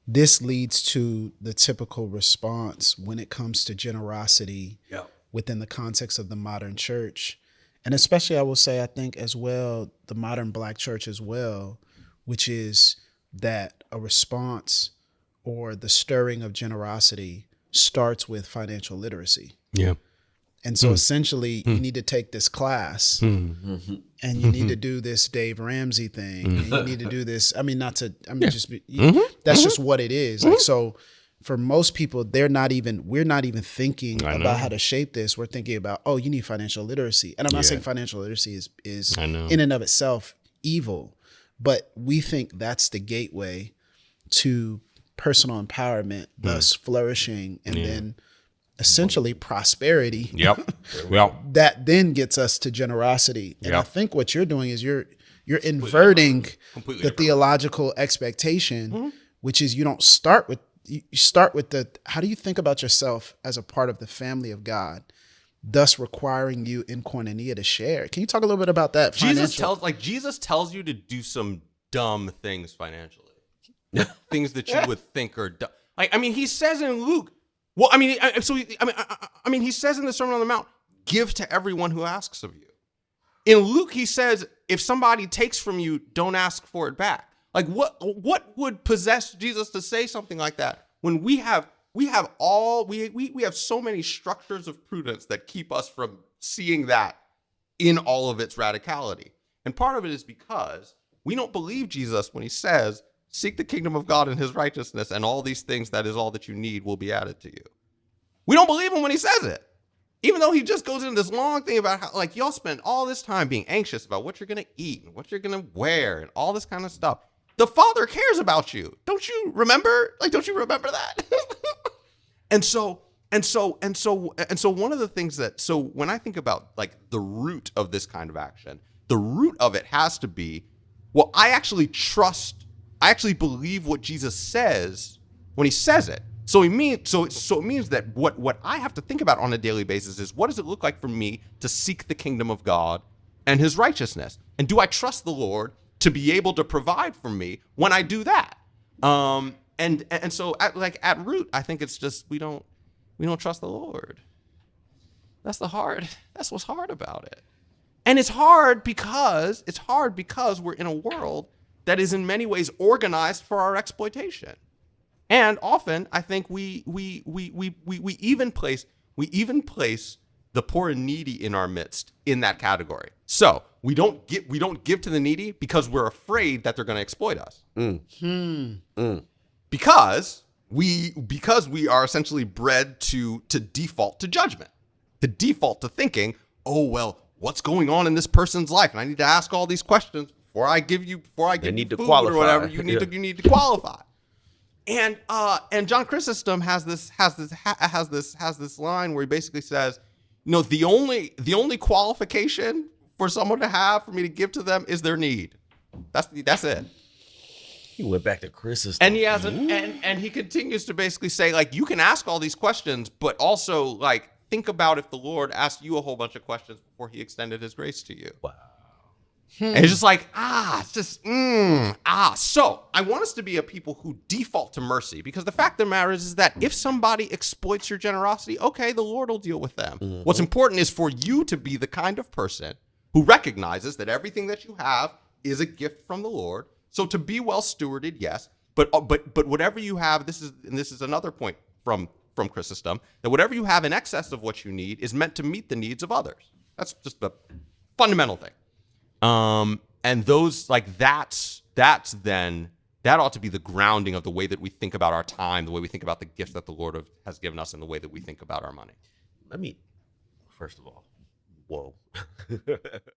this leads to the typical response when it comes to generosity within the context of the modern church. And especially, I will say, I think as well, the modern Black church as well, which is that a response or the stirring of generosity starts with financial literacy. Yeah. And so essentially, you need to take this class and you need to do this Dave Ramsey thing. And you need to do this. I mean, that's just what it is. Like, so for most people, we're not even thinking about how to shape this. We're thinking about, oh, you need financial literacy. And I'm not saying financial literacy is in and of itself evil, but we think that's the gateway to personal empowerment, thus flourishing, and then essentially prosperity. That then gets us to generosity. And I think what you're doing is you're inverting the theological expectation, which is you start with the how do you think about yourself as a part of the family of God, thus requiring you in koinonia to share. Can you talk a little bit about that? Jesus tells you to do some dumb things financially. Things that you would think are dumb. He says in Luke, he says in the Sermon on the Mount, give to everyone who asks of you. In Luke, he says, if somebody takes from you, don't ask for it back. Like, what would possess Jesus to say something like that when we have so many structures of prudence that keep us from seeing that in all of its radicality? And part of it is because we don't believe Jesus when he says, seek the kingdom of God and his righteousness, and all these things, that is all that you need, will be added to you. We don't believe him when he says it. Even though he just goes into this long thing about how, like, y'all spend all this time being anxious about what you're going to eat and what you're going to wear and all this kind of stuff. The Father cares about you. Don't you remember? Don't you remember that? And so one of the things so when I think about, like, the root of this kind of action, the root of it has to be, well, I actually believe what Jesus says when he says it. So it means that what I have to think about on a daily basis is, what does it look like for me to seek the kingdom of God and his righteousness? And do I trust the Lord to be able to provide for me when I do that? And so at root, I think it's just we don't trust the Lord. That's what's hard about it. And it's hard because we're in a world that is in many ways organized for our exploitation. And often, I think we even place the poor and needy in our midst in that category. So we don't give to the needy because we're afraid that they're going to exploit us. Because we are essentially bred to default to judgment, to default to thinking, oh well, what's going on in this person's life, and I need to ask all these questions before I give you food or whatever. You need to qualify. And John Chrysostom has this line where he basically says, the only qualification for someone to have for me to give to them is their need. That's it. He went back to Chrysostom. And he has and he continues to basically say, like, you can ask all these questions, but also, like, think about if the Lord asked you a whole bunch of questions before he extended his grace to you. Wow. And it's just like, So I want us to be a people who default to mercy, because the fact of the matter is that if somebody exploits your generosity, okay, the Lord will deal with them. Mm-hmm. What's important is for you to be the kind of person who recognizes that everything that you have is a gift from the Lord. So to be well stewarded, yes, but whatever you have, this is another point from Chrysostom, that whatever you have in excess of what you need is meant to meet the needs of others. That's just a fundamental thing. And those, like, that ought to be the grounding of the way that we think about our time, the way we think about the gifts that the Lord has given us, and the way that we think about our money. Let me, first of all, whoa.